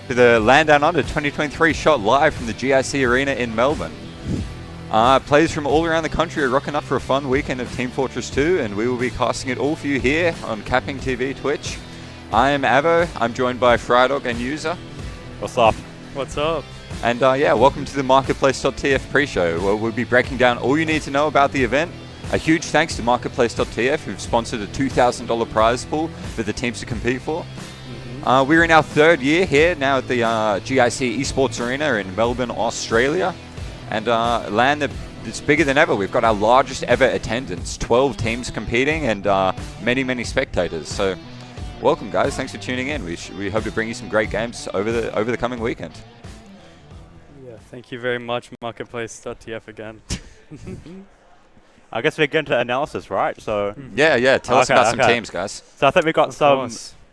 to the LAN Downunder 2023 shot live from the GIC Arena in Melbourne. Players from all around the country are rocking up for a fun weekend of Team Fortress 2, and we will be casting it all for you here on CappingTV Twitch. I am Avo. I'm joined by Frydog and User. What's up? What's up? And yeah, welcome to the Marketplace.tf pre-show, where we'll be breaking down all you need to know about the event. A huge thanks to Marketplace.tf, who've sponsored a $2,000 prize pool for the teams to compete for. We're in our third year here now at the GIC Esports Arena in Melbourne, Australia. And LAN it's bigger than ever. We've got our largest ever attendance, 12 teams competing and many, many spectators. So welcome, guys. Thanks for tuning in. We hope to bring you some great games over the coming weekend. Yeah, thank you very much, Marketplace.tf again. I guess we get into analysis, right? So Yeah. Tell us about some teams, guys. So I think we've got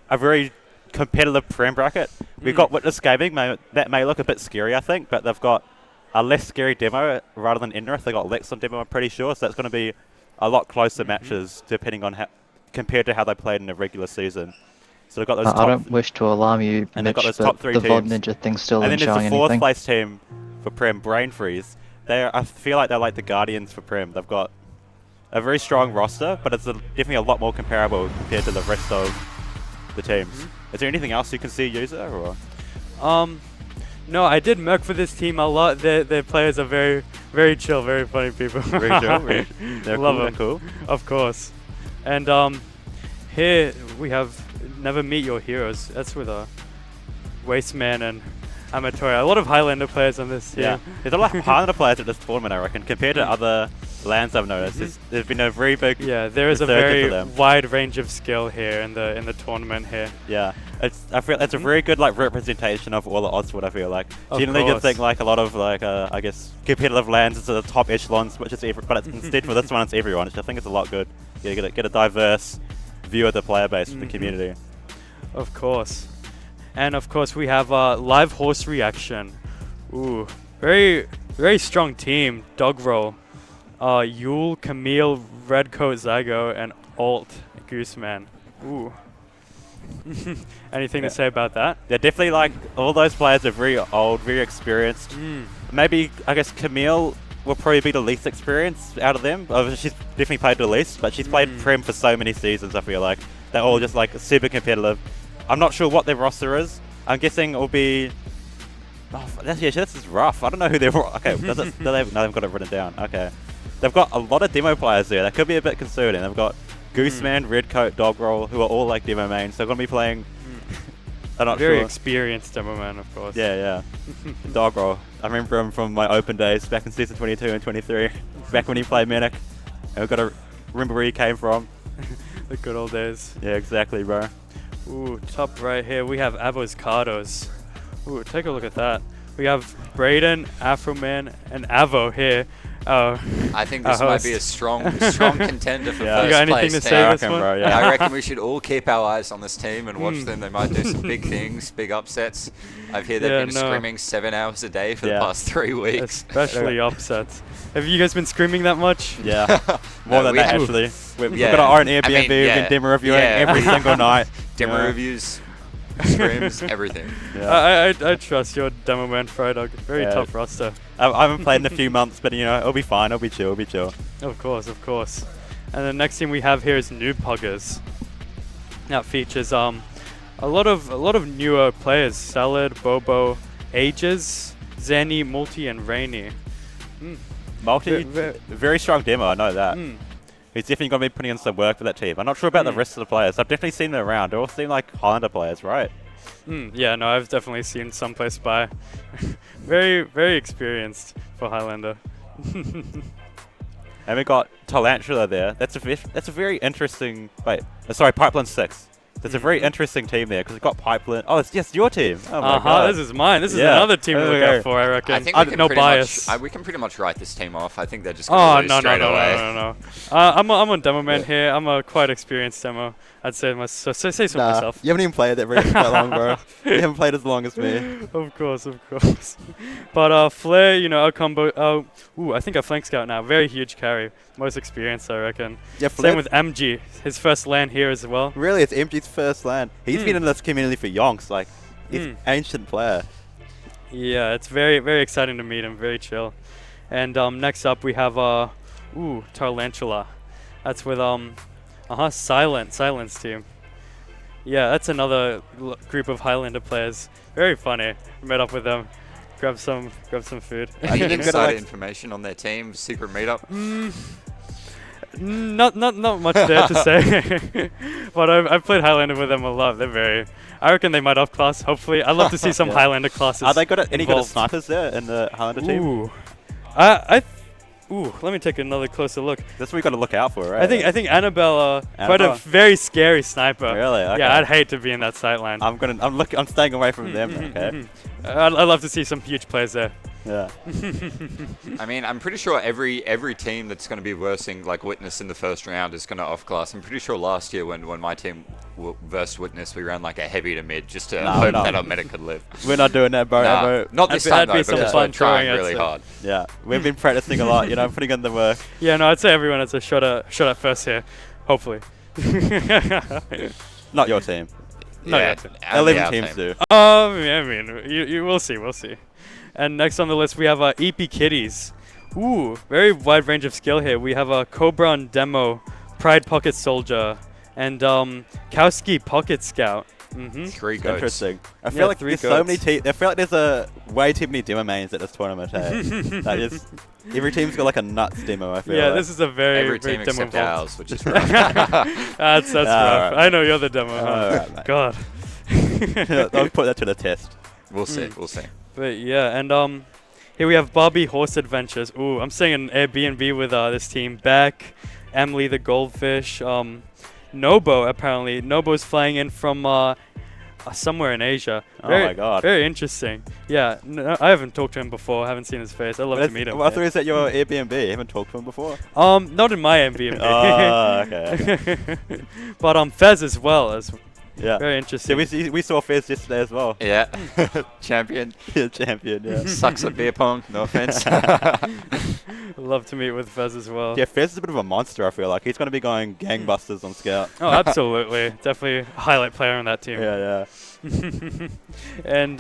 a very competitive Prem bracket. We've got Witness Gaming. That may look a bit scary, I think, but they've got a less scary demo rather than Enrith. They've got Lex on demo, I'm pretty sure. So that's going to be a lot closer matches depending on compared to how they played in the regular season. So they've got those I don't wish to alarm you, and Mitch, they've got those but top 3 the teams. VOD Ninja thing still and isn't then showing there's the 4th anything. place team for Prem, Brain Freeze. I feel like they're like the Guardians for Prem. They've got a very strong roster, but it's definitely a lot more comparable compared to the rest of the teams. Is there anything else you can see, User? Or? No, I did merc for this team a lot. Their players are very, very chill, very funny people. Very chill. They're Love cool, them. they're cool. Of course. And here we have Never Meet Your Heroes. That's with Wasteman and Amatoria. A lot of Highlander players on this team. Yeah, there's a lot of Highlander players at this tournament, I reckon, compared to other LANs I've noticed. There's been a very big there is a resurgence very for them. wide range of skill here in the tournament here. Yeah, I feel it's a very good like representation of all the Oddswood. I feel like Of generally you course. think like a lot of like I guess competitive LANs is the top echelons, which is but it's instead for this one it's everyone, which I think is a lot good. You get a diverse view of the player base from the community. Of course. And of course we have live horse reaction. Ooh, very, very strong team. Dog roll. Yule, Camille, Redcoat, Zygo, and Alt, Gooseman. Ooh. Anything to say about that? They're definitely like all those players are very old, very experienced. Maybe I guess Camille will probably be the least experienced out of them. She's definitely played the least, but she's played Prem for so many seasons. I feel like they're all just like super competitive. I'm not sure what their roster is. I'm guessing it will be. This is rough. I don't know who they're. Okay, no, they've got it written down. Okay, they've got a lot of demo players there. That could be a bit concerning. They've got Gooseman, Redcoat, Dogroll, who are all like demo mains. So they're going to be playing. I'm not Very sure. experienced demo man, of course. Yeah. Dogroll. I remember him from my open days back in season 22 and 23. Back when he played Manic. And we've got to remember where he came from. The good old days. Yeah, exactly, bro. Ooh, top right here we have Avo's Cados. Ooh, take a look at that. We have Brayden, Afroman, and Avo here. I think this might be a strong contender for Yeah. You first got anything place to team. say I this reckon, one? bro, And yeah. I reckon we should all keep our eyes on this team and watch them. They might do some big things, big upsets. I've heard they've been screaming 7 hours a day for the past 3 weeks. Especially upsets. Have you guys been screaming that much? Yeah, more than we that have- actually. We've Yeah. got our own Airbnb, I mean, we've been demo reviewing every single night. Demo Yeah. reviews, screams, everything. Yeah. I trust your demo man, Frydog. Very Yeah. tough roster. I haven't played in a few months, but it'll be fine. It'll be chill. Of course. And the next team we have here is Noob Puggers. That features a lot of newer players: Salad, Bobo, Ages, Zanny, Multi, and Rainy. Multi, very strong demo. I know that. He's definitely going to be putting in some work for that team. I'm not sure about the rest of the players. I've definitely seen them around. They all seem like Highlander players, right? Yeah, no, I've definitely seen some play Spy. Very, very experienced for Highlander. And we got Tarantula there. That's a very interesting. Pipeline 6. There's a very interesting team there because we've got Pipeline. Oh, it's just your team. Oh my god. This is mine. This is Yeah. another team to look Okay. out for, I reckon. I think we can no pretty bias. Much, we can pretty much write this team off. I think they're just going to lose straight away. No. I'm on demo man here. I'm a quite experienced demo. I'd say say so myself. You haven't even played that that long, bro. You haven't played as long as me. Of course. But Flare, our combo. I think our flank scout now. Very huge carry. Most experienced, I reckon. Yeah, Same with MG. His first LAN here as well. Really, it's MG's first LAN. He's been in this community for yonks. Like, He's an ancient player. Yeah, it's very, very exciting to meet him. Very chill. And next up we have Tarantula. That's with Silence team. Yeah, that's another group of Highlander players. Very funny. Met up with them. Grab some food. Any insider information on their team? Secret meetup? Not much there to say. But I've played Highlander with them a lot. I reckon they might up-class, hopefully. I'd love to see some Highlander classes. Are they any good at involved. snipers there in the Highlander team? Let me take another closer look. That's what we got to look out for, right? I think Annabelle, quite a very scary sniper. Really? Okay. Yeah, I'd hate to be in that sight line. I'm staying away from them. Okay. I'd love to see some huge players there. Yeah. I mean, I'm pretty sure every team that's going to be versing like Witness in the first round is going to off-class. I'm pretty sure last year when my team versed Witness, we ran like a heavy to mid just to hope that our meta could live. We're not doing that, bro. Nah, not this time, though, because we're trying really hard. Yeah, we've been practicing a lot, putting in the work. Yeah, no, I'd say everyone has a shot at first here, hopefully. Not your team. No, Yeah, yeah. 11 teams do. I mean, you we'll see. And next on the list we have EP Kitties. Ooh, very wide range of skill here. We have Cobra on Demo, Pride Pocket Soldier, and Kowski Pocket Scout. Three goats. Interesting. I feel like there's so many teams. I feel like there's way too many demo mains at this tournament. Every team's got like a nuts demo. I feel. Yeah, like. This is a very every team demo except vault. ours, which is rough. That's rough. Right. I know you're the demo. Huh? Right, God. I'll put that to the test. We'll see. But yeah, and here we have Bobby Horse Adventures. Ooh, I'm staying in an Airbnb with this team. Beck, Emily the Goldfish, Nobo apparently. Nobo's flying in from somewhere in Asia. Oh my god. Very interesting. Yeah, I haven't talked to him before. I haven't seen his face. I'd love to meet him. I thought he was at your Airbnb. You haven't talked to him before? Not in my Airbnb. Okay. But Fez as well. Yeah. Very interesting. Yeah, we saw Fez yesterday as well. Yeah. Champion. Champion, yeah. Sucks at beer pong, no offense. Love to meet with Fez as well. Yeah, Fez is a bit of a monster, I feel like. He's going to be going gangbusters on Scout. Oh, absolutely. Definitely a highlight player on that team. Yeah. And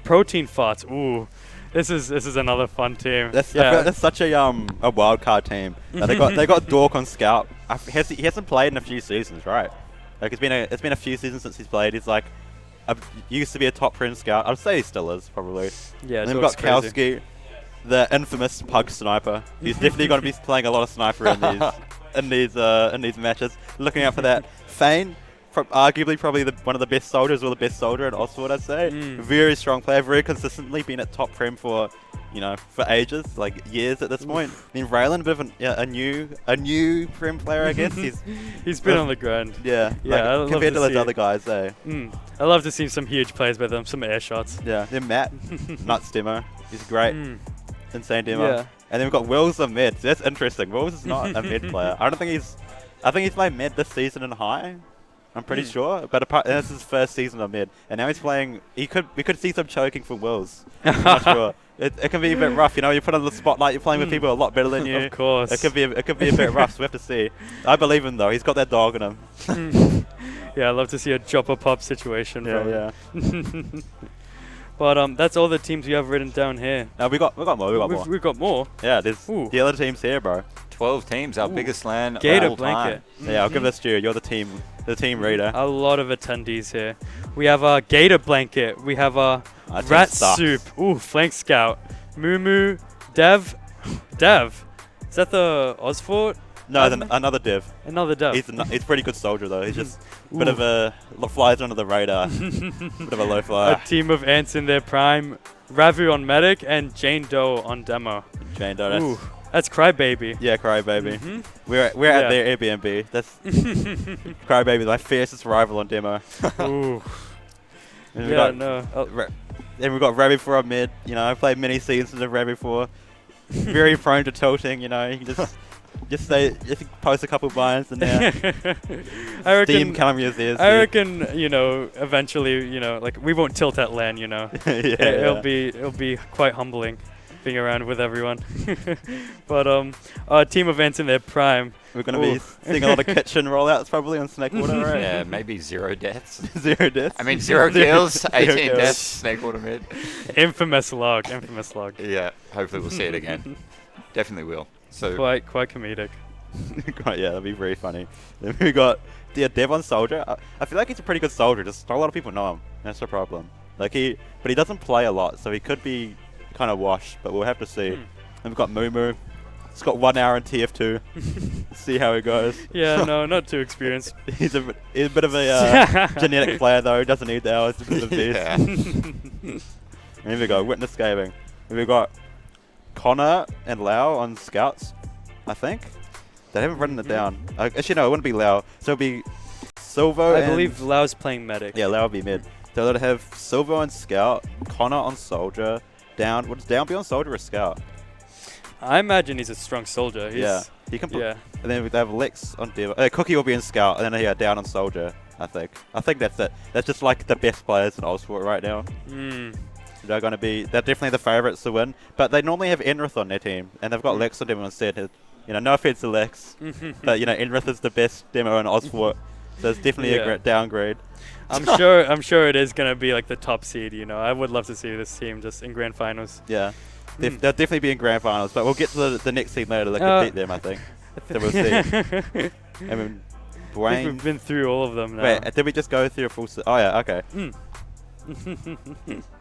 Protein Farts. Ooh. This is another fun team. I feel like that's such a wild card team. They got Dork on Scout. He hasn't played in a few seasons, right? Like it's been a few seasons since he's played. He's like used to be a top Prim Scout. I'd say he still is probably. Yeah. And then we've got Kowski, the infamous pug sniper. He's definitely going to be playing a lot of sniper in these matches. Looking out for that. Fane, arguably probably one of the best soldiers or the best soldier in Oxford, I'd say. Very strong player, very consistently been at top Prim for ages, like years at this point. I mean, Raylan, a bit of a new Prim player, I guess. He's been on the grind. Yeah. Like, compared to those other guys, eh? I love to see some huge plays with them, some air shots. Yeah. Then Matt, nuts demo. He's great. Insane demo. Yeah. And then we've got Wills on mid. That's interesting. Wills is not a mid player. I think he's played mid this season in high. I'm pretty sure, but that's his first season on mid, and now he's playing. We could see some choking from Wills. I'm not sure. It can be a bit rough, you put on the spotlight. You're playing with people a lot better than you. Of course. It could be a bit rough. So we have to see. I believe him though. He's got that dog in him. Yeah, I'd love to see a chopper pop situation. Yeah. But that's all the teams we have written down here. No, we got more. We've got more. Yeah, there's the other teams here, bro. 12 teams, our biggest LAN Gator all blanket. time. Yeah, I'll give this to you. You're the team reader. A lot of attendees here. We have a Gator blanket. We have a Rat Soup. Ooh, Flank Scout. Moo Dev. Is that the Osfort? No, another Dev. Another Dev. He's a pretty good soldier though. He's just a bit of a flies under the radar. Bit of a low flyer. A team of ants in their prime. Ravu on medic and Jane Doe on demo. Jane Doe. Ooh, that's Crybaby. Yeah, Crybaby. We're at their Airbnb. That's Crybaby, my fiercest rival on demo. Ooh. And then we've got Rabbit for our mid. I've played many seasons of Rabbit for. Very prone to tilting. You can just post a couple binds and I reckon, Steam cameras is. I reckon, eventually, like we won't tilt at LAN, yeah, It'll be quite humbling. being around with everyone. But team events in their prime. We're going to be seeing a lot of kitchen rollouts probably on Snakewater, right? Yeah, maybe 0 deaths. 0 deaths. I mean, 0 kills, 18 kills. deaths, Snakewater mid. Infamous log, infamous log. Yeah, hopefully we'll see it again. Definitely will. So Quite comedic. Quite, yeah, that'd be very funny. Then we got Dev on Soldier. I feel like he's a pretty good soldier, just not a lot of people know him. That's the problem. But he doesn't play a lot, so he could be kind of washed, but we'll have to see. Then we've got Moo. He's got 1 hour in TF2. See how he goes. Yeah, no, not too experienced. He's a bit of a genetic player though. Doesn't need the hours to be the beast. yeah. And here we go, Witness Gaming. Here we got Connor and Lau on scouts, I think. They haven't written it down. Actually, no, it wouldn't be Lau. So it'll be Silvo. I believe Lau's playing medic. Yeah, Lau will be mid. So they'll have Silvo on scout, Connor on soldier, Down. Would Down be on soldier or scout? I imagine he's a strong soldier. Yeah, he can. Yeah. And then they have Lex on Dev. Cookie will be in scout, and then Down on soldier. I think that's it. That's just like the best players in Ozfort right now. They're definitely the favourites to win. But they normally have Enrith on their team, and they've got Lex on demo instead. No offense to Lex, but Enrith is the best demo in Ozfort, so it's definitely a downgrade. I'm sure it is gonna be like the top seed. I would love to see this team just in grand finals. Yeah. They'll definitely be in grand finals, but we'll get to the next team later that can beat them, I think. So we'll see. I mean, Dwayne. I think we've been through all of them now. Wait, did we just go through a full? Oh yeah, okay.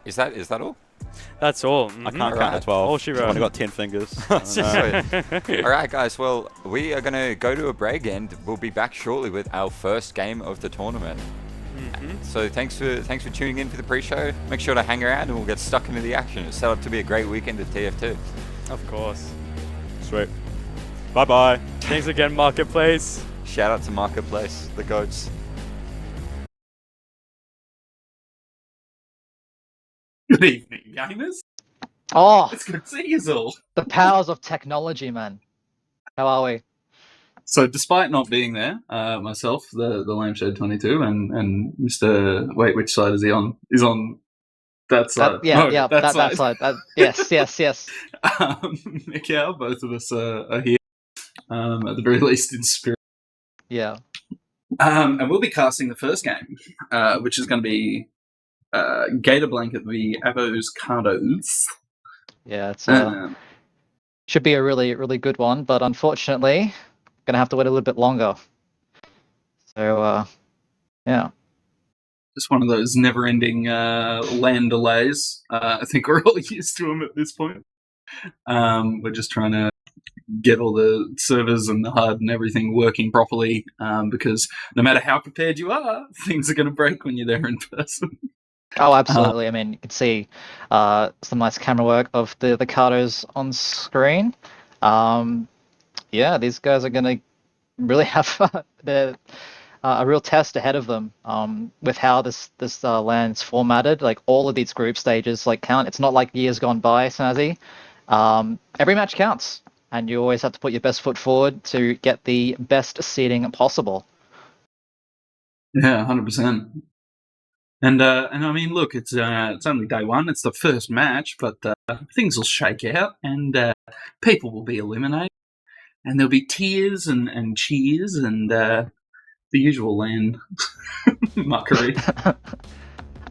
Is that all? That's all. I can't count to 12. All she wrote. I've only got 10 fingers. All right, guys. Well, we are going to go to a break, and we'll be back shortly with our first game of the tournament. So thanks for tuning in for the pre-show. Make sure to hang around, and we'll get stuck into the action. It's set up to be a great weekend of TF2. Of course. Sweet. Bye. Thanks again, Marketplace. Shout out to Marketplace, the goats. Good evening, gamers. Oh, It's good to see you all. the powers of technology, man. How are we? So, despite not being there, myself, the Lampshade 22, and Mr. Wait, which side is he on? He's on that side. That side. Yes. Mikhail, both of us are here, at the very least in spirit. Yeah. And we'll be casting the first game, which is going to be Gator Blanket v Avos Cados. Yeah, it's should be a really, really good one, but unfortunately, gonna have to wait a little bit longer. So, yeah. Just one of those never-ending LAN delays. I think we're all used to them at this point. We're just trying to get all the servers and the HUD and everything working properly, because no matter how prepared you are, things are going to break when you're there in person. Oh, absolutely. I mean, you can see some nice camera work of the Cados on screen. Yeah, these guys are going to really have a real test ahead of them with how this LAN's formatted. Like, all of these group stages count. It's not like years gone by, Snazzy. Every match counts, and you always have to put your best foot forward to get the best seeding possible. Yeah, 100%. And I mean, look, it's only day one. It's the first match, but things will shake out, and people will be eliminated, and there'll be tears and cheers and the usual LAN muckery.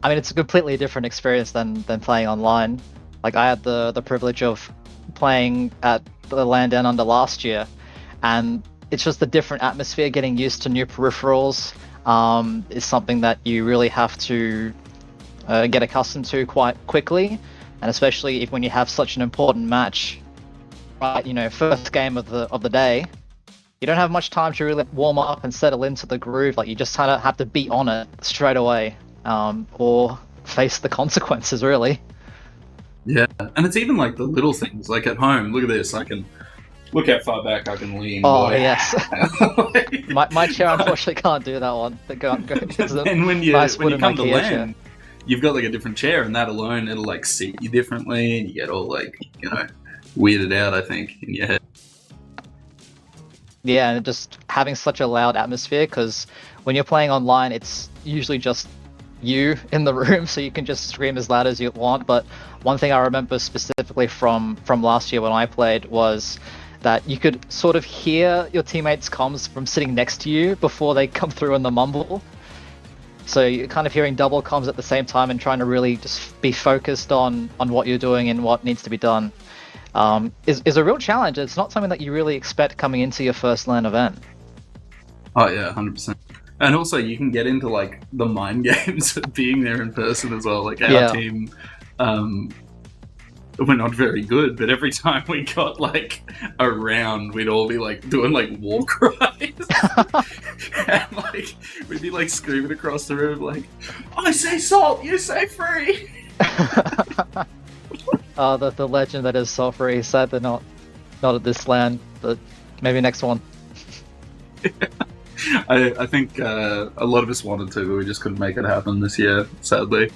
I mean, it's a completely different experience than playing online. Like, I had the privilege of playing at the LAN Downunder last year, and it's just a different atmosphere. Getting used to new peripherals is something that you really have to get accustomed to quite quickly, and especially when you have such an important match, right? First game of the day, you don't have much time to really warm up and settle into the groove. Like, you just kind of have to be on it straight away, or face the consequences, really. Yeah, and it's even like the little things. Like at home, look at this. I can look how far back I can lean. Oh, yes. my chair unfortunately can't do that one. And when you come to LAN, you've got like a different chair, and that alone, it'll like seat you differently, and you get all like, weirded out, I think, in your head. Yeah, and just having such a loud atmosphere, because when you're playing online, it's usually just you in the room, so you can just scream as loud as you want. But one thing I remember specifically from last year when I played was that you could sort of hear your teammates' comms from sitting next to you before they come through in the mumble. So you're kind of hearing double comms at the same time and trying to really just be focused on what you're doing and what needs to be done. Is a real challenge. It's not something that you really expect coming into your first LAN event. Oh yeah, 100%. And also, you can get into like the mind games of being there in person as well. Like our team, we're not very good, but every time we got like a round, we'd all be like doing like war cries, and like we'd be like screaming across the room, like, "I say salt, you say free." The legend that is Salt Free. Sad they're not at this LAN, but maybe next one. I think a lot of us wanted to, but we just couldn't make it happen this year, sadly.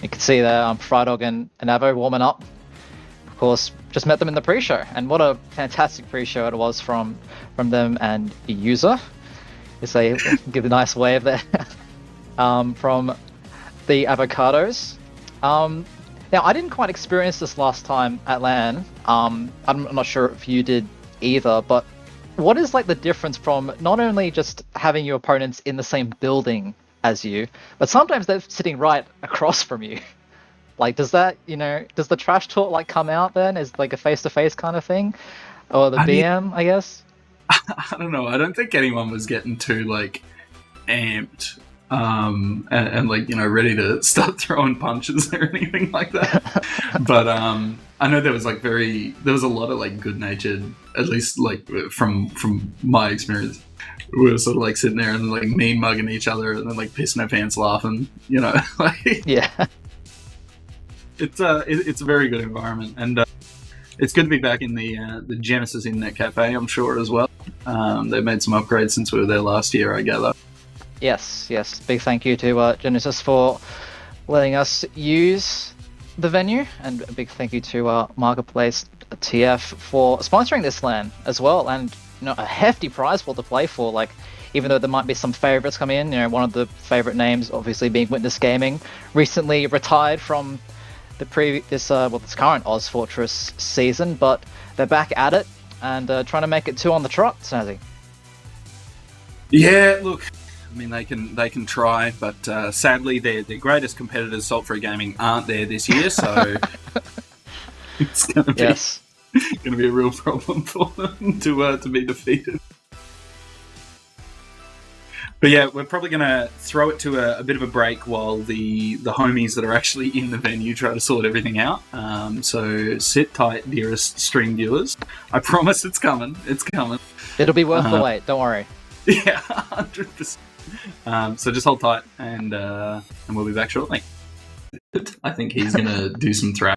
You can see there, Frydog and Avo warming up. Of course, just met them in the pre-show, and what a fantastic pre-show it was from them and User. As they give a nice wave there from the Avocados. Now, I didn't quite experience this last time at LAN. I'm not sure if you did either, but what is like the difference from not only just having your opponents in the same building as you, but sometimes they're sitting right across from you? Like, does that, does the trash talk like come out then as like a face-to-face kind of thing? Or the BM, I guess? I don't know. I don't think anyone was getting too like amped and like, ready to start throwing punches or anything like that. But I know there was a lot of like good-natured, at least like from my experience. We were sort of like sitting there and like mean mugging each other and then like pissing our pants laughing, like yeah. It's a very good environment, and it's good to be back in the Genesis Internet Cafe, I'm sure, as well. They've made some upgrades since we were there last year, I gather. Yes. Big thank you to Genesis for letting us use the venue, and a big thank you to Marketplace TF for sponsoring this LAN as well, and a hefty prize pool to play for. Like, even though there might be some favorites come in, one of the favorite names obviously being Witness Gaming, recently retired from this current Oz Fortress season, but they're back at it and trying to make it 2 on the trot, Snazzy. Yeah, look, I mean, they can try, but sadly their greatest competitors, Salt Free Gaming, aren't there this year, so it's going to be a real problem for them to be defeated. But yeah, we're probably going to throw it to a bit of a break while the homies that are actually in the venue try to sort everything out. So sit tight, dearest stream viewers. I promise it's coming. It's coming. It'll be worth the wait. Don't worry. Yeah, 100%. So just hold tight, and we'll be back shortly. I think he's going to do some thrash.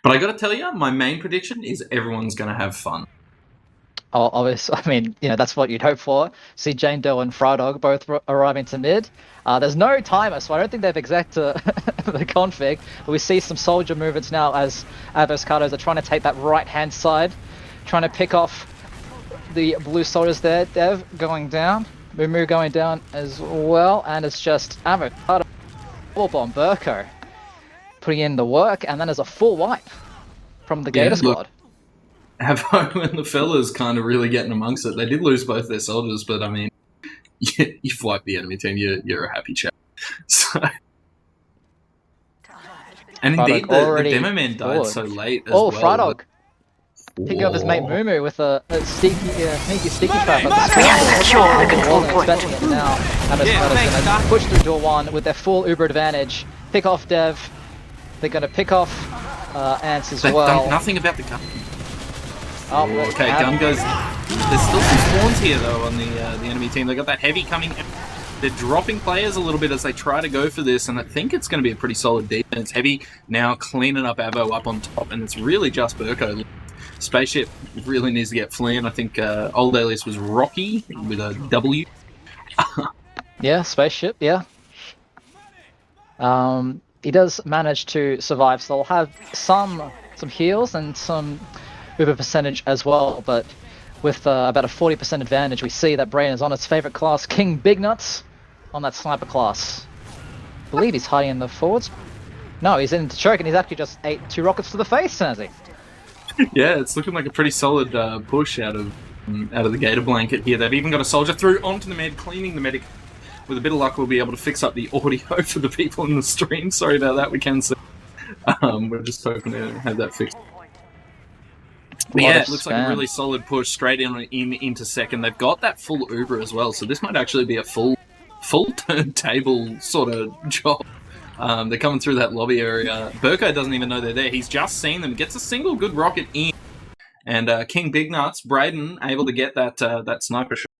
But I got to tell you, my main prediction is everyone's going to have fun. Oh, obviously, I mean, that's what you'd hope for. See Jane Doe and Frydog both arriving to mid. There's no timer, so I don't think they've exec to the config. But we see some soldier movements now as Avos Cados are trying to take that right-hand side, trying to pick off the blue soldiers there. Dev going down, Mumu going down as well, and it's just Avocado bomb Burko putting in the work, and then there's a full wipe from the Gator squad. Avo and the fellas kind of really getting amongst it. They did lose both their soldiers, but I mean, you've wiped the enemy team, you're a happy chap. So, and indeed, the demo man died so late as well. Frydog picking up his mate Mumu with a sneaky sticky trap. Secure the control point. Now, Avo's going to push through door 1 with their full Uber advantage. Pick off Dev. They're going to pick off Ants as well. They've done nothing about the gun. Oh, okay, gun goes. There's still some spawns here though on the enemy team. They got that heavy coming. They're dropping players a little bit as they try to go for this, and I think it's going to be a pretty solid defense. Heavy now cleaning up Avo up on top, and it's really just Burko. Spaceship really needs to get fleeing. I think old alias was Rocky with a W. Yeah, Spaceship. Yeah. He does manage to survive, so they'll have some heals and some Uber percentage as well, but with about a 40% advantage, we see that Brain is on its favorite class, King Big Nuts, on that sniper class. believe he's hiding in the forwards. No, he's in the choke, and he's actually just ate 2 rockets to the face, has he? Yeah, it's looking like a pretty solid push out of the gator blanket here. They've even got a soldier through onto the med, cleaning the medic. With a bit of luck, we'll be able to fix up the audio for the people in the stream. Sorry about that, we can see. We're just hoping to have that fixed. But yeah, it looks like a really solid push straight into second. They've got that full Uber as well, so this might actually be a full turntable sort of job. They're coming through that lobby area. Burko doesn't even know they're there. He's just seen them. Gets a single good rocket in. And King Big Nuts, Braden, able to get that sniper shot.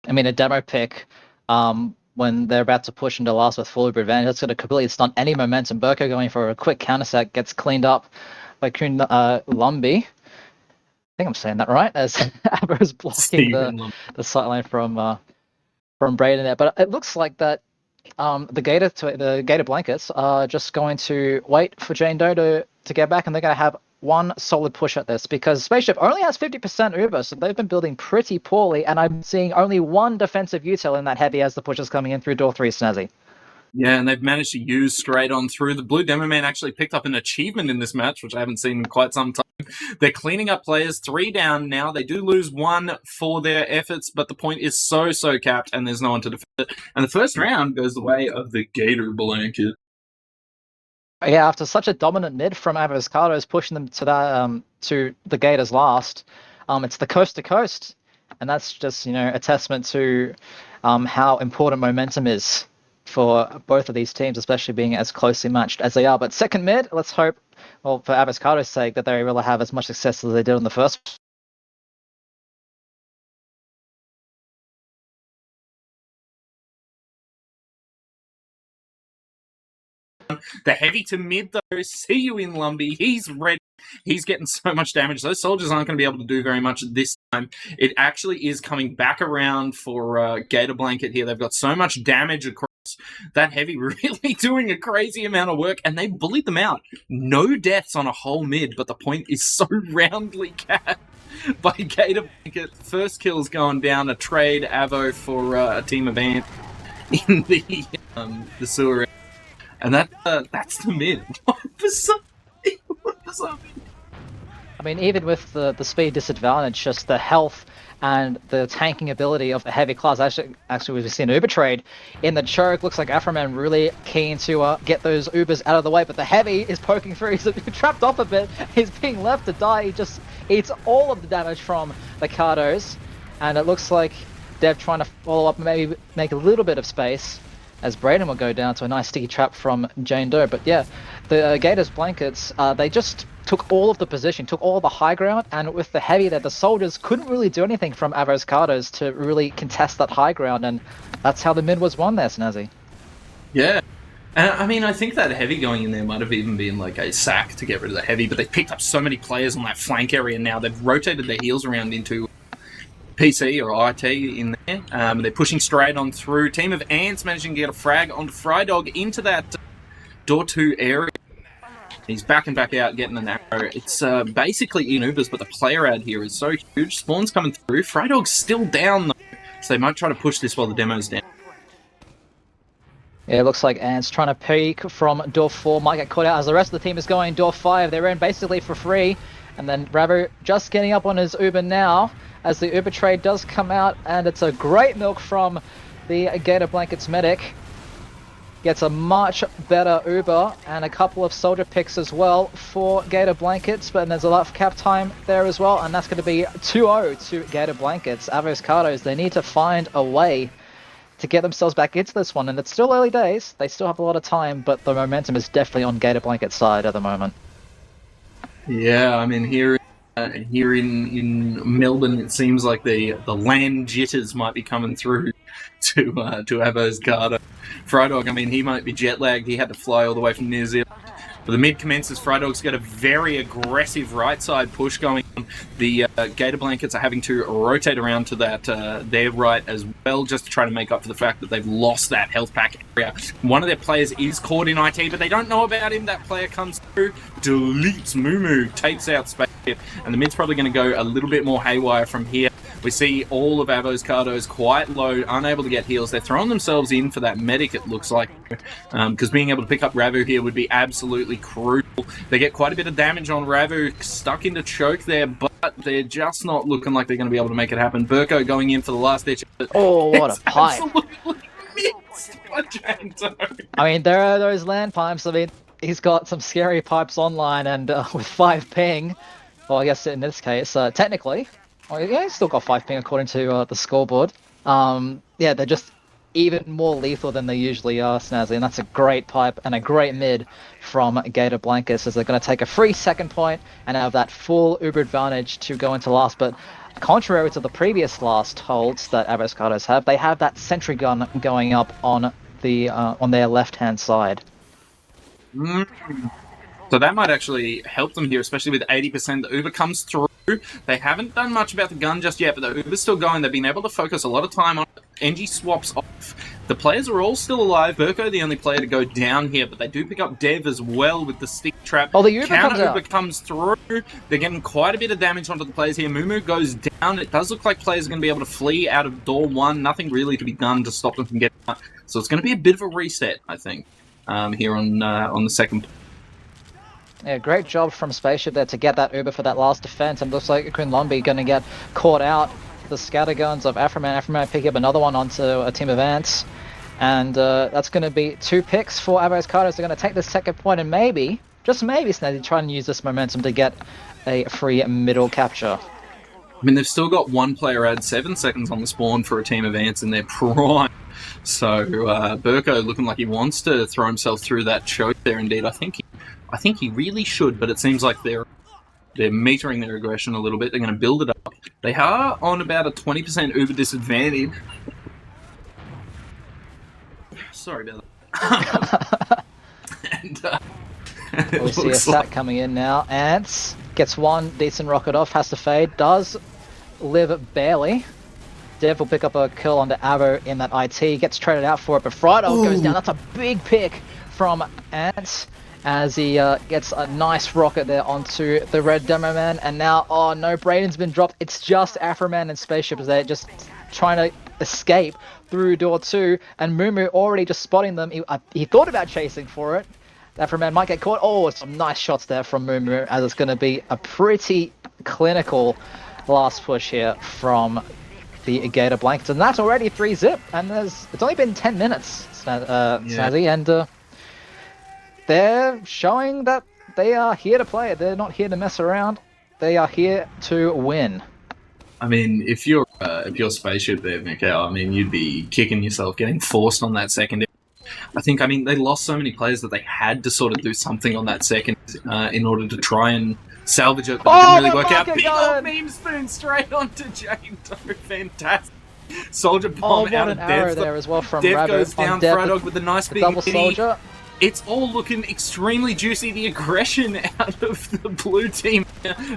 I mean, a demo pick, when they're about to push into last with full Uber advantage, that's going to completely stunt any momentum. Burko going for a quick counter set, gets cleaned up by Kun Lumby. I think I'm saying that right, as Abbo's blocking the sightline from Braden there. But it looks like that the Gator blankets are just going to wait for Jane Doe to get back, and they're going to have one solid push at this, because Spaceship only has 50% Uber, so they've been building pretty poorly, and I'm seeing only one defensive util in that heavy as the push is coming in through door 3, Snazzy. Yeah, and they've managed to use straight on through. The Blue Demo Man actually picked up an achievement in this match, which I haven't seen in quite some time. They're cleaning up players, 3 down now. They do lose 1 for their efforts, but the point is so capped, and there's no one to defend it. And the first round goes the way of the Gator blanket. Yeah, after such a dominant mid from Cados pushing them to that to the Gators last, it's the coast to coast, and that's just a testament to how important momentum is for both of these teams, especially being as closely matched as they are. But second mid, let's hope, well, for Cados' sake, that they really have as much success as they did in the first. The heavy to mid, though, see you in Lumby. He's ready. He's getting so much damage. Those soldiers aren't going to be able to do very much this time. It actually is coming back around for Gator Blanket here. They've got so much damage across that heavy, really doing a crazy amount of work, and they bullied them out. No deaths on a whole mid, but the point is so roundly capped by Gator Blanket. First kill's going down, a trade Avo for a team of Ant in the sewer. And that's the mid. What bizarre. I mean, even with the speed disadvantage, just the health and the tanking ability of the heavy class. Actually, we've seen Uber trade in the choke. Looks like Afroman really keen to get those Ubers out of the way, but the heavy is poking through. He's trapped off a bit. He's being left to die. He just eats all of the damage from the Cados, and it looks like Dev trying to follow up and maybe make a little bit of space, as Braden will go down to a nice sticky trap from Jane Doe. But yeah, the Gators blankets, they just took all of the position, took all of the high ground, and with the heavy there, the soldiers couldn't really do anything from Avos Cados to really contest that high ground, and that's how the mid was won there, Snazzy. Yeah. I mean, I think that heavy going in there might have even been like a sack to get rid of the heavy, but they picked up so many players on that flank area now. They've rotated their heels around into PC or IT in there. They're pushing straight on through. Team of Ants managing to get a frag on Frydog into that door 2 area. He's back and back out, getting an arrow. It's basically in Ubers, but the player ad here is so huge. Spawn's coming through. Frydog's still down, though, so they might try to push this while the demo's down. Yeah, it looks like Ants trying to peek from door 4. Might get caught out as the rest of the team is going door 5. They're in basically for free. And then Bravo just getting up on his Uber now, as the Uber trade does come out, and it's a great milk from the Gator Blankets medic. Gets a much better Uber and a couple of soldier picks as well for Gator Blankets, but there's a lot of cap time there as well, and that's going to be 2-0 to Gator Blankets. Avos Cados, they need to find a way to get themselves back into this one, and it's still early days. They still have a lot of time, but the momentum is definitely on Gator Blankets' side at the moment. Yeah, I mean, here in Melbourne, it seems like the LAN jitters might be coming through to Avos Cados. Frydog, I mean, he might be jet lagged. He had to fly all the way from New Zealand. But the mid commences. Frydog's got a very aggressive right side push going on. The Gator Blankets are having to rotate around to that their right as well, just to try to make up for the fact that they've lost that health pack area. One of their players is caught in IT, but they don't know about him. That player comes through, deletes Moo, takes out Spaceship, and the mid's probably going to go a little bit more haywire from here. We see all of Avo's Cados quite low, unable to get heals. They're throwing themselves in for that medic, it looks like, because being able to pick up Ravu here would be absolutely crucial. They get quite a bit of damage on Ravu, stuck into choke there, but they're just not looking like they're going to be able to make it happen. Burko going in for the last ditch. Oh, what a pipe. Absolutely missed by Janto. I mean, there are those land pipes. I mean, he's got some scary pipes online, and with 5 ping, well, I guess in this case, technically, well, yeah, he's still got 5 ping according to the scoreboard. Yeah, they're just even more lethal than they usually are, Snazzy, and that's a great pipe and a great mid from Gator Blankets, as they're going to take a free second point and have that full Uber advantage to go into last. But contrary to the previous last holds that Cados have, they have that sentry gun going up on their left-hand side. So that might actually help them here, especially with 80%. The Uber comes through. They haven't done much about the gun just yet, but the Uber's still going. They've been able to focus a lot of time on it. NG swaps off. The players are all still alive. Burko, the only player to go down here, but they do pick up Dev as well with the stick trap. Oh, the Uber Uber comes through. They're getting quite a bit of damage onto the players here. Mumu goes down. It does look like players are going to be able to flee out of door 1. Nothing really to be done to stop them from getting out. So it's going to be a bit of a reset, I think, here on the second. Yeah, great job from Spaceship there to get that Uber for that last defense, and looks like Quinlombi going to get caught out. The scatterguns of Afroman. Afroman picking up another one onto a team of Ants, and that's going to be 2 picks for Avo's Cados. They're going to take the second point and maybe, just maybe, Snazzy, try and use this momentum to get a free middle capture. I mean, they've still got one player add 7 seconds on the spawn for a team of Ants in their prime. So Burko looking like he wants to throw himself through that choke there. Indeed, I think he really should, but it seems like they're metering their aggression a little bit. They're going to build it up. They are on about a 20% Uber disadvantage. Sorry about that. We see a sack coming in now. Ants gets one decent rocket off, has to fade, does live barely. Dev will pick up a kill onto Avo in that IT, gets traded out for it, but Frido goes down. That's a big pick from Ants, as he gets a nice rocket there onto the red demo man. And now, oh no, Braden's been dropped. It's just Afroman and Spaceship as they're just trying to escape through door 2, and Mumu already just spotting them. He thought about chasing for it. Afroman might get caught. Oh, some nice shots there from Mumu, as it's going to be a pretty clinical last push here from the Gator Blankets, and that's already 3-zip, and it's only been 10 minutes, Snazzy, and they're showing that they are here to play. They're not here to mess around. They are here to win. I mean, if you're Spaceship there, Mikhail, I mean, you'd be kicking yourself getting forced on that second. I mean, they lost so many players that they had to sort of do something on that second in order to try and salvage it, but it didn't really work out. Big old meme spoon straight onto Janto. Fantastic. Soldier bomb out of Dev there as well from Dev Rabbit. goes down, Frydog with a nice big double hitty. soldier. It's all looking extremely juicy. The aggression out of the blue team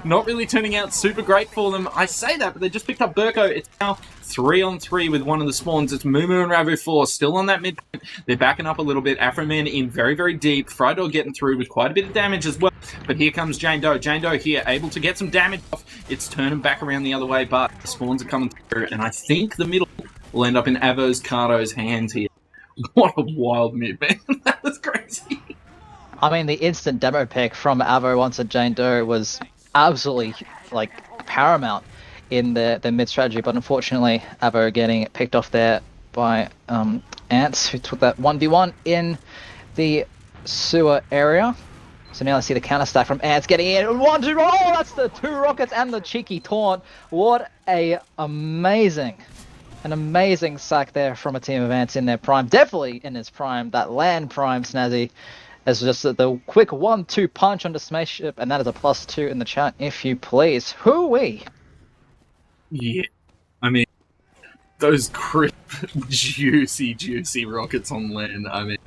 not really turning out super great for them. I say that, but they just picked up Burko. It's now 3-on-3 with one of the spawns. It's Mumu and Ravu 4 still on that mid. They're backing up a little bit. Afroman in very, very deep. Frydog getting through with quite a bit of damage as well. But here comes Jane Doe. Jane Doe here, able to get some damage off. It's turning back around the other way, but the spawns are coming through. And I think the middle will end up in Avo's Cados' hands here. What a wild mid, man. That was crazy. I mean, the instant demo pick from Avo onto Jane Doe was absolutely, like, paramount in the mid strategy, but unfortunately, Avo getting picked off there by Ants, who took that 1v1 in the sewer area. So now I see the counter stack from Ants getting in. 1-2, oh, that's the 2 rockets and the cheeky taunt. What an amazing sack there from a team of Ants in their prime. Definitely in his prime, that LAN prime, Snazzy. As just the quick 1-2 punch onto Spaceship, and that is a +2 in the chat, if you please. Hoo-wee! Yeah, I mean, those crisp, juicy rockets on LAN, I mean...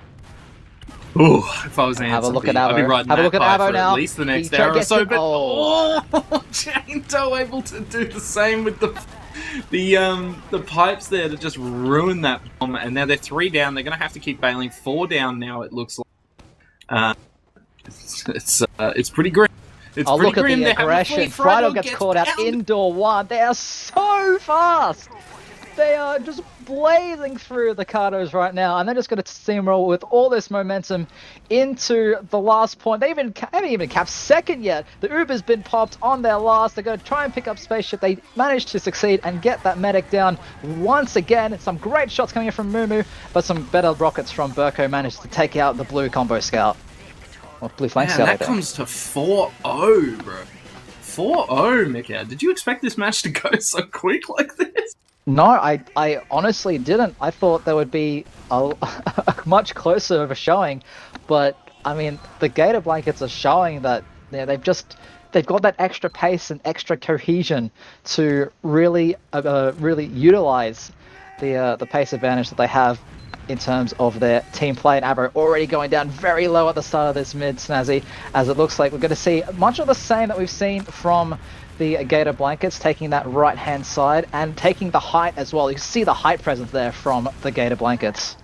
Ooh, if I was Ants, have a look at Avo. I'd be riding have a look at Avo for now. At least the next hour or so, but Jane Doe able to do the same with the pipes there to just ruin that bomb, and now they're 3 down. They're going to have to keep bailing. 4 down now, it looks like. It's pretty grim. It's Oh, pretty look at grim. the They have a aggression. fleet. Frido gets caught out pounded. indoor one. They are so fast. They are just blazing through the Cados right now, and they're just going to steamroll with all this momentum into the last point. They haven't even capped second yet. The Uber's been popped on their last. They're going to try and pick up Spaceship. They managed to succeed and get that medic down once again. Some great shots coming in from Mumu, but some better rockets from Burko managed to take out the blue combo scout. Or blue flank Man, scout, I that think. comes to 4-0, bro. 4-0, Mika. Did you expect this match to go so quick like this? No, I honestly didn't. I thought there would be a much closer of a showing, but I mean, the Gator Blankets are showing that they've got that extra pace and extra cohesion to really utilize the pace advantage that they have in terms of their team play. And Abo already going down very low at the start of this mid, Snazzy, as it looks like we're going to see much of the same that we've seen from the Gator Blankets, taking that right-hand side and taking the height as well. You can see the height presence there from the Gator Blankets.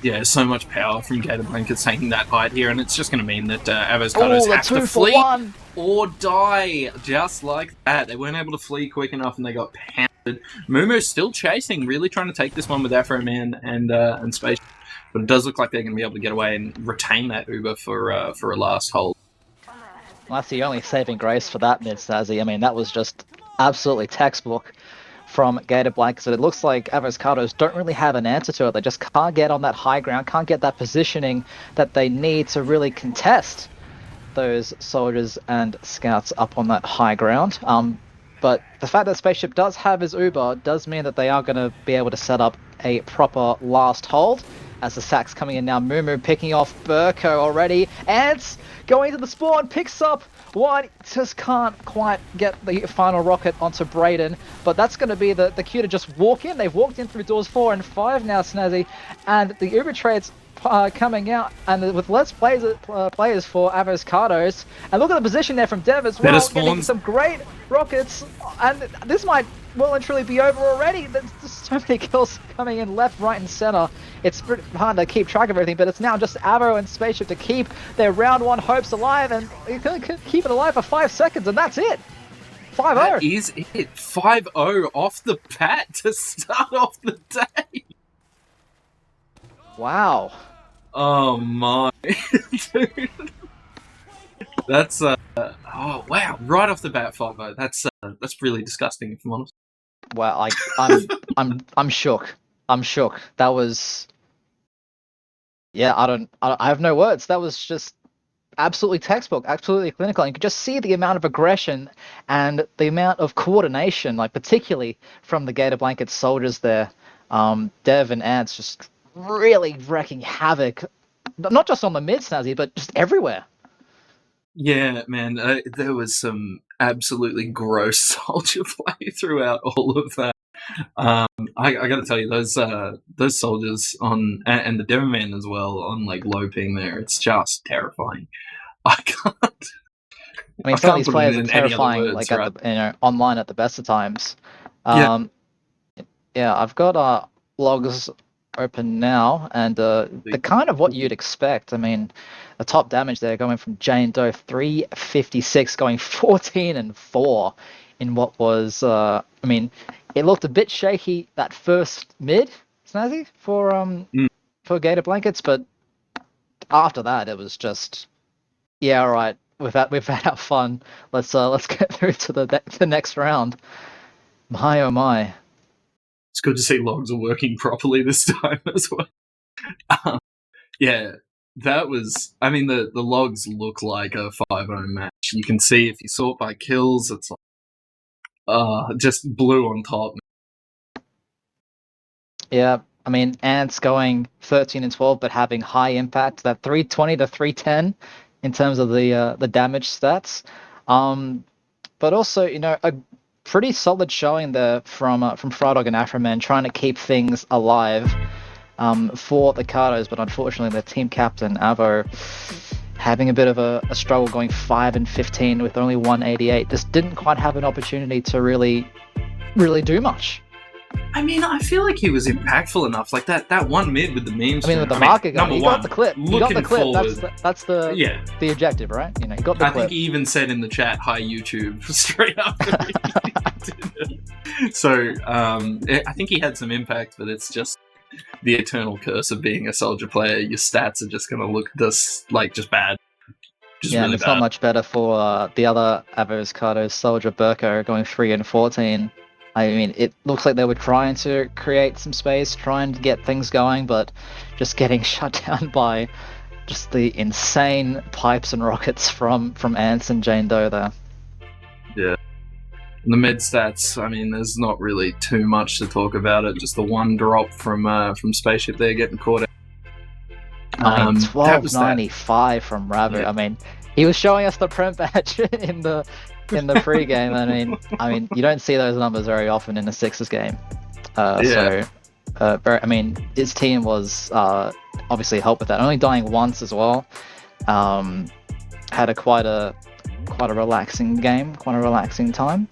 Yeah, so much power from Gator Blankets taking that height here, and it's just going to mean that Cados have to 2 for flee 1. or die, just like that. They weren't able to flee quick enough, and they got pounded. Mumu's still chasing, really trying to take this one with Afro Man and Space, but it does look like they're going to be able to get away and retain that Uber for a last hold. Well, that's the only saving grace for that mid, Stazzy. I mean, that was just absolutely textbook from Gator Blankets. It looks like Cados don't really have an answer to it. They just can't get on that high ground, can't get that positioning that they need to really contest those soldiers and scouts up on that high ground. But the fact that Spaceship does have his Uber does mean that they are going to be able to set up a proper last hold. As the sack's coming in now, Mumu picking off Burko already. Ants going to the spawn, picks up one, just can't quite get the final rocket onto Brayden. But that's going to be the cue to just walk in. They've walked in through doors 4 and 5 now, Snazzy. And the Uber trades coming out, and with less players for Cados. And look at the position there from Dev as well, getting some great rockets. And this might well and truly be over already. There's just so many kills coming in left, right, and center. It's pretty hard to keep track of everything, but it's now just Avo and Spaceship to keep their round 1 hopes alive, and you can keep it alive for 5 seconds, and that's it. 5-0. That is it. 5-0 off the bat to start off the day. Wow. Oh my, dude. That's oh wow, right off the bat 5-0. That's really disgusting, if I'm honest. Wow, I'm shook. I'm shook. That was, yeah, I have no words. That was just absolutely textbook, absolutely clinical. And you could just see the amount of aggression and the amount of coordination, like particularly from the Gator Blanket soldiers there. Dev and Ants just really wreaking havoc, not just on the mid, Snazzy, but just everywhere. Yeah, man, there was some absolutely gross soldier play throughout all of that. I got to tell you, those soldiers on and the Devilman as well on like low ping there, it's just terrifying. I can't. I mean, some of these players are terrifying, like online at the best of times. Yeah, I've got logs open now, and the kind of what you'd expect. I mean, the top damage there going from Jane Doe 356, going 14 and 4 in what was. I mean, it looked a bit shaky that first mid, Snazzy, for Gator Blankets, but after that it was just, yeah, all right. We've had our fun. Let's get through to the next round. My oh my. It's good to see logs are working properly this time as well. Yeah, that was. I mean, the logs look like a 5-0 match. You can see if you sort by kills, it's like, just blue on top. Yeah, I mean, Ants going 13 and 12, but having high impact. That 320 to 310 in terms of the damage stats. But also, a pretty solid showing there from Frydog and Afroman, trying to keep things alive for the Cados, but unfortunately their team captain Avo having a bit of a struggle, going 5 and 15 with only 188. Just didn't quite have an opportunity to really do much. I mean, I feel like he was impactful enough. Like that one mid with the memes. I mean, with the market gun, number he one, got the clip. He got the clip. Forward, That's the objective, right? You know, he got the I clip. think he even said in the chat, "Hi YouTube," straight after he did it. So I think he had some impact, but it's just the eternal curse of being a soldier player. Your stats are just going to look just bad. Just yeah, really it's bad. not much better for the other Avos Cados, Soldier Burko going 3-14. I mean, it looks like they were trying to create some space, trying to get things going, but just getting shut down by just the insane pipes and rockets from Ants and Jane Doe there. Yeah. And the med stats, I mean, there's not really too much to talk about it. Just the one drop from Spaceship there getting caught out. I mean, 1295 from Rabbit. Yeah. I mean, he was showing us the print badge in the pre-game. I mean, you don't see those numbers very often in a Sixers game. So, I mean, his team was obviously helped with that. Only dying once as well. Had quite a relaxing game, quite a relaxing time.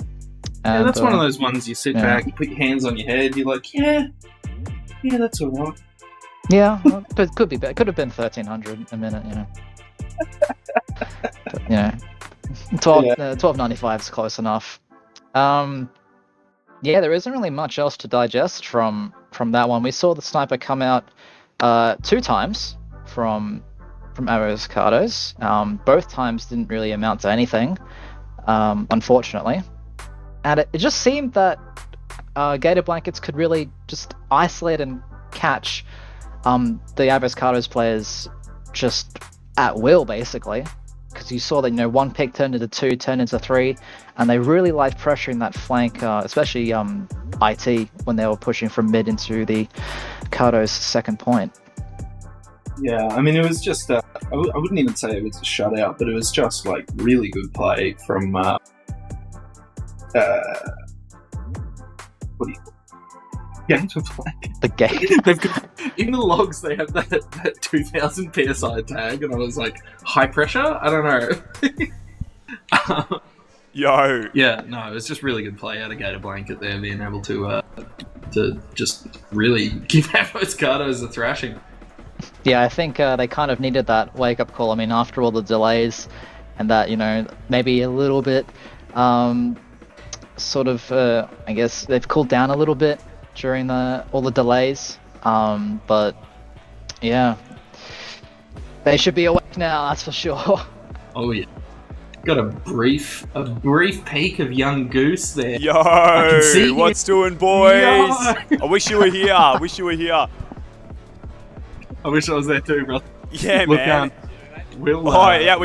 And, yeah, that's one of those ones you sit back, you put your hands on your head, you're like, yeah, that's alright. Yeah, well, it could be better. Could have been 1300 a minute, you know. But, you know, 1295 is close enough. Yeah, there isn't really much else to digest from that one. We saw the sniper come out 2 times from Avos Cados. Both times didn't really amount to anything, unfortunately. And it just seemed that Gator Blankets could really just isolate and catch the Avos Cados players just at will, basically, because you saw that, you know, 1 pick turned into 2, turned into 3, and they really liked pressuring that flank, especially IT when they were pushing from mid into the Cados' second point. Yeah, I mean, it was just I wouldn't even say it was a shutout, but it was just like really good play from what do you call it? Gator Blankets. The Gator. They've got, in the logs they have that 2000 PSI tag, and I was like, high pressure? I don't know. Yo. Yeah, no, it was just really good play out of Gator Blanket there, being able to just really give Avos Cados a thrashing. Yeah, I think they kind of needed that wake-up call. I mean, after all the delays and that, you know, maybe a little bit sort of, I guess they've cooled down a little bit during all the delays, but yeah, they should be awake now, that's for sure. Oh yeah, got a brief peek of young Goose there. Yo, what's doing, boys? Yo. I wish you were here. I wish I was there too, bro. Yeah, look, man. We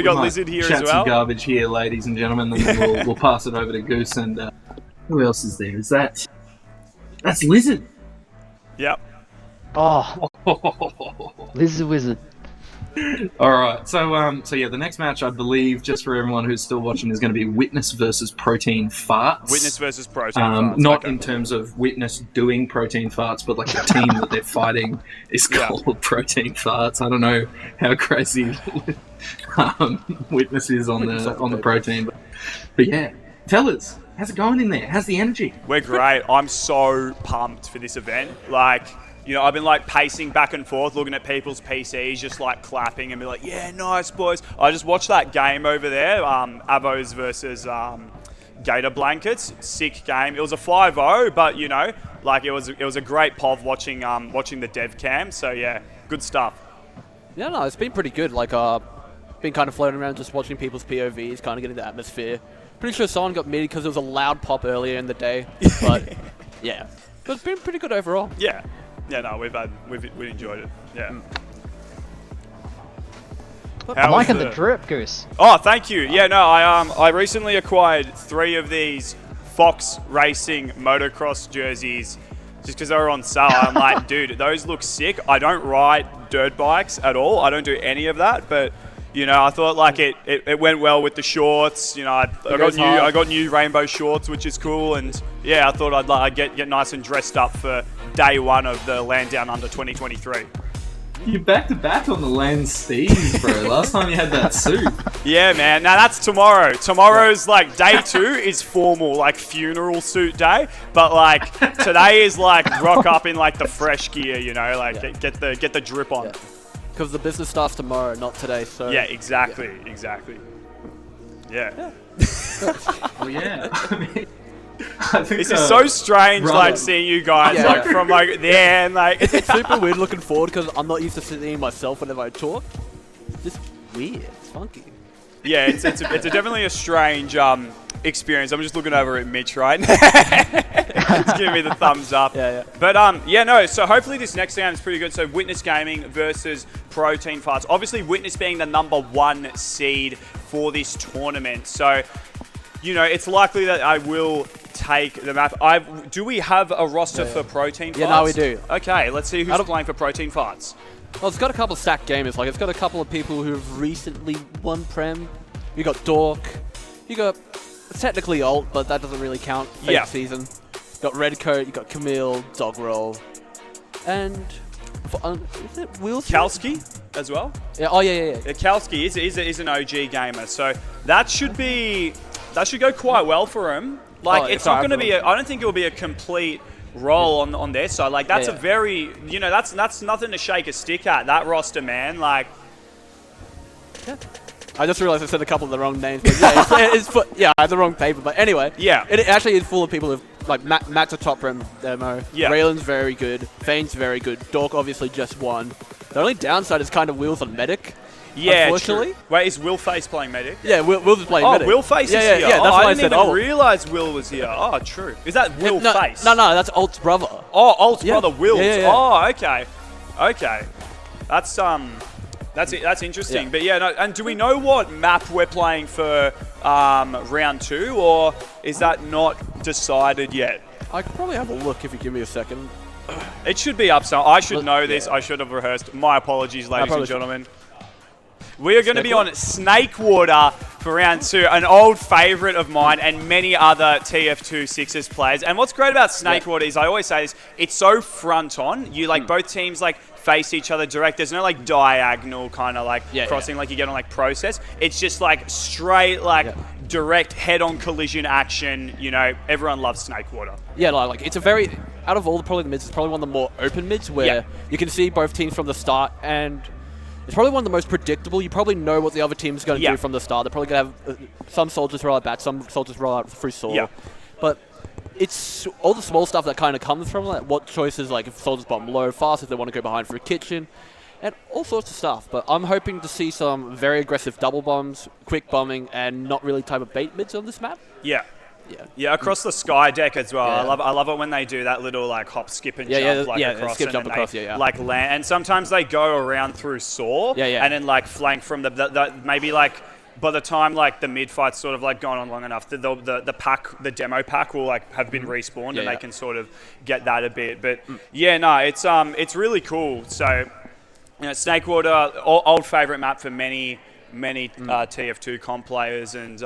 got Lizard here as well. Chat some garbage here, ladies and gentlemen, and then we'll pass it over to Goose. And who else is there? That's Lizard. Yep. Oh, Lizard Wizard. All right, so yeah, the next match, I believe, just for everyone who's still watching, is going to be Witness versus Protein Farts. Witness versus Protein Farts. Not in terms of Witness doing Protein Farts, but like the team that they're fighting is called Protein Farts. I don't know how crazy Witness is on the protein, but yeah, fellas, how's it going in there? How's the energy? We're great. I'm so pumped for this event. Like, you know, I've been like pacing back and forth, looking at people's PCs, just like clapping and be like, yeah, nice, boys. I just watched that game over there, Avos versus Gator Blankets. Sick game. It was a 5-0, but, you know, like it was a great POV watching the dev cam. So, yeah, good stuff. Yeah, no, it's been pretty good. Like, been kind of floating around just watching people's POVs, kind of getting the atmosphere. Pretty sure someone got mid because it was a loud pop earlier in the day. But, yeah. But it's been pretty good overall. Yeah. Yeah, no, we enjoyed it. Yeah. I'm liking the drip, Goose. Oh, thank you. Yeah, no, I recently acquired 3 of these Fox Racing motocross jerseys just because they were on sale. I'm like, dude, those look sick. I don't ride dirt bikes at all. I don't do any of that, but you know, I thought like it went well with the shorts. You know, I got new rainbow shorts, which is cool, and yeah, I thought I'd get nice and dressed up for day 1 of the LAN Downunder 2023. You back to back on the LAN Steves, bro. Last time you had that suit. Yeah, man. Now that's tomorrow. Tomorrow's like day 2 is formal, like funeral suit day. But like today is like rock up in like the fresh gear, you know, like get the drip on. Because the business starts tomorrow, not today. So Yeah, exactly. Yeah. Well, yeah. I mean, I think, This is so strange, brother. like seeing you guys Yeah. like from like there and like. it's super weird looking forward because I'm not used to seeing myself whenever I talk. It's just weird. It's funky. Yeah, it's definitely a strange experience. I'm just looking over at Mitch right now. It's giving me the thumbs up. Yeah. But no. So hopefully this next round is pretty good. So Witness Gaming versus Protein Farts. Obviously Witness being the #1 seed for this tournament. So it's likely that I will take the map. Do we have a roster for Protein Farts? Yeah, no, we do. Okay, let's see who's playing for Protein Farts. Well, it's got a couple of stacked gamers. Like, it's got a couple of people who have recently won Prem. You got Dork. You got technically Alt, but that doesn't really count. Fake season. You got Redcoat. You got Camille, Dogroll, and is it Wilson? Kalski as well. Yeah. Oh yeah. Kalski is an OG gamer, so that should go quite well for him. Like, it's not going to be. I don't think it will be a complete roll on their side. Like, that's a very, that's nothing to shake a stick at. That roster, man. Like, I just realized I said a couple of the wrong names. But yeah, I had the wrong paper. But anyway, it actually is full of people who've like Matt's a top Prem demo. Yeah. Raylan's very good. Fane's very good. Dork obviously just won. The only downside is kind of Wheels on Medic. yeah. Unfortunately. True. Wait, is Will Face playing Medic? Yeah, Will's is playing Medic. Will Face is yeah, here. Yeah, that's why I I didn't said even realize Will was here. Oh, true. Is that Will Face? No, that's Alt's brother. Oh, Alt's Yeah. brother Will's. Yeah. Oh, okay. That's interesting. Yeah. But yeah, no, and do we know what map we're playing for round 2, or is that not decided yet? I could probably have a look if you give me a second. It should be up. So I should know this. I should have rehearsed. My apologies, ladies and gentlemen. We are going to be on Snakewater for round 2, an old favourite of mine and many other TF2 Sixers players. And what's great about Snakewater is, I always say this, it's so front on. You both teams face each other direct. There's no diagonal kind of crossing like you get on Process. It's just straight direct head-on collision action. Everyone loves Snakewater. Yeah, it's a very, out of all the mids, it's probably one of the more open mids where you can see both teams from the start, and it's probably one of the most predictable. You probably know what the other team's going to do from the start. They're probably going to have some soldiers roll out bat, some soldiers roll out through sword. Yeah. But it's all the small stuff that kind of comes from what choices, if soldiers bomb low, fast, if they want to go behind for a kitchen, and all sorts of stuff. But I'm hoping to see some very aggressive double bombs, quick bombing, and not really type of bait mids on this map. Yeah, across the sky deck as well. Yeah. I love it when they do that little hop, skip, and jump across. Skip, jump and across, they, yeah. land. And sometimes they go around through saw. Yeah. And then flank from the maybe by the time the mid fight's sort of gone on long enough, the pack, the demo pack will have been respawned, and they can sort of get that a bit. But it's really cool. So Snakewater, old favorite map for many TF2 comp players, and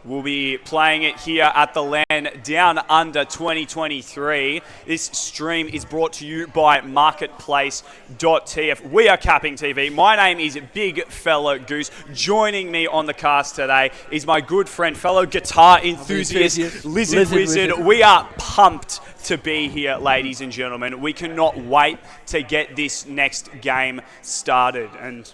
we'll be playing it here at the LAN Downunder 2023. This stream is brought to you by Marketplace.tf. We are CappingTV. My name is Big Fella Goose. Joining me on the cast today is my good friend, fellow guitar enthusiast, Lizard Wizard. We are pumped to be here, ladies and gentlemen. We cannot wait to get this next game started. And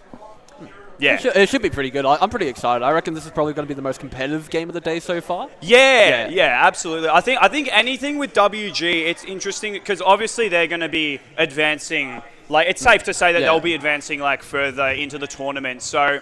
yeah, it should be pretty good. I'm pretty excited. I reckon this is probably going to be the most competitive game of the day so far. Yeah, absolutely. I think anything with WG, it's interesting because obviously they're going to be advancing. It's safe to say that they'll be advancing further into the tournament. So,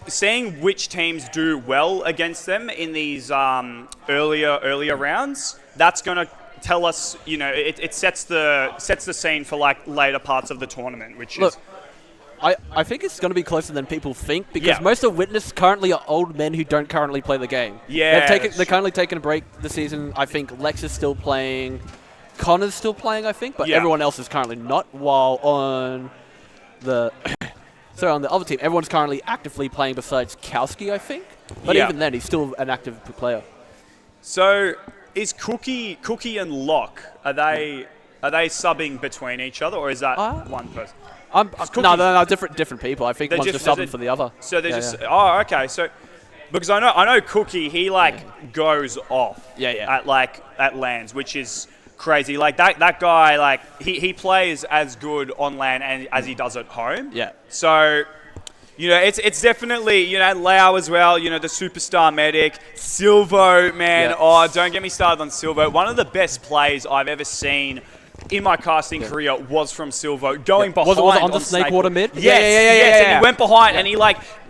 seeing which teams do well against them in these earlier rounds, that's going to tell us. It sets the scene for later parts of the tournament, which is. I think it's going to be closer than people think because most of Witness currently are old men who don't currently play the game. Yeah, they're currently taking a break this season. I think Lex is still playing, Connor's still playing, I think, but everyone else is currently not. While on the on the other team, everyone's currently actively playing besides Kowski, I think. But even then, he's still an active player. So is Cookie and Locke? Are they Are they subbing between each other, or is that one person? No, different people. I think They're one's just subbing for the other. So they're oh, okay. So because I know Cookie, he goes off. At LANs, which is crazy. Like that guy, like he plays as good on LAN as he does at home. Yeah. So, it's definitely, Lau as well, the superstar medic. Silvo, man. Yeah. Oh, don't get me started on Silvo. One of the best plays I've ever seen in my casting career was from Silvo, going behind was it on the snake water mid? Yes. And he went behind and he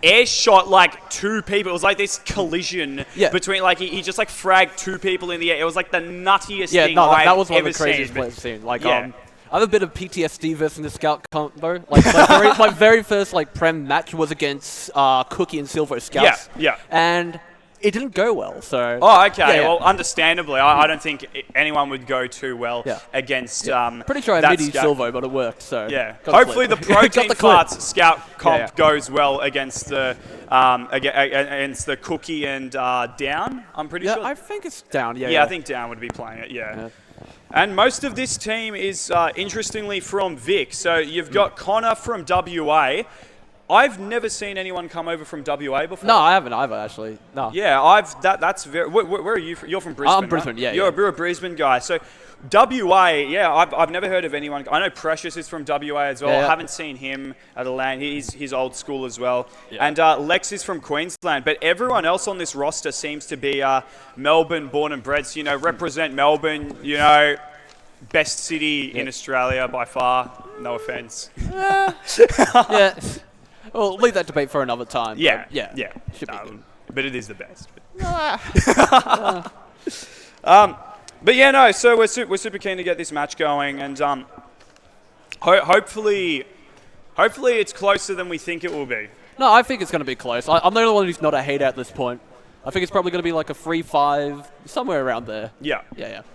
air shot two people. It was like this collision between he just fragged two people in the air. It was the nuttiest thing that was one of the craziest plays I've seen. I have a bit of PTSD versus the scout combo. My very first prem match was against Cookie and Silvo scouts. Yeah. And it didn't go well, so... Oh, okay. Well, understandably, I don't think anyone would go too well against pretty sure I midi Silvo, but it worked, so... Yeah. Hopefully the Protein Farts scout comp goes well against the Cookie and Down, I'm pretty sure. I think it's Down, Yeah, I think Down would be playing it, yeah. And most of this team is, interestingly, from Vic. So you've got Connor from WA. I've never seen anyone come over from WA before. No, I haven't either, actually. No. Yeah, that's very... Where are you from? You're from Brisbane, I'm Brisbane, right? You're a Brisbane guy. So WA, I've never heard of anyone... I know Precious is from WA as well. I haven't seen him at a LAN. He's old school as well. Yeah. And Lex is from Queensland. But everyone else on this roster seems to be Melbourne born and bred. So, represent Melbourne, best city in Australia by far. No offense. Yeah. Well, leave that debate for another time. Yeah. Should be good. But it is the best. So we're super keen to get this match going, and hopefully it's closer than we think it will be. No, I think it's going to be close. I'm the only one who's not a hater at this point. I think it's probably going to be a 3-5, somewhere around there. Yeah.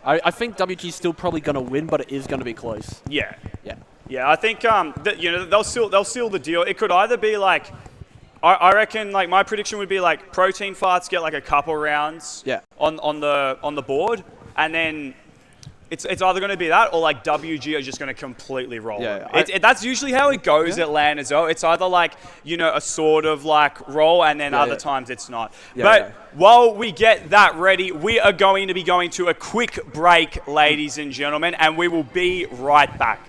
I think WG's still probably going to win, but it is going to be close. Yeah, I think they'll seal the deal. It could either be I reckon my prediction would be Protein Farts get a couple rounds on the board, and then it's either going to be that or WG are just going to completely roll. That's usually how it goes at LAN as well. It's either a sort of roll, and then other times it's not. While we get that ready, we are going to be going to a quick break, ladies and gentlemen, and we will be right back.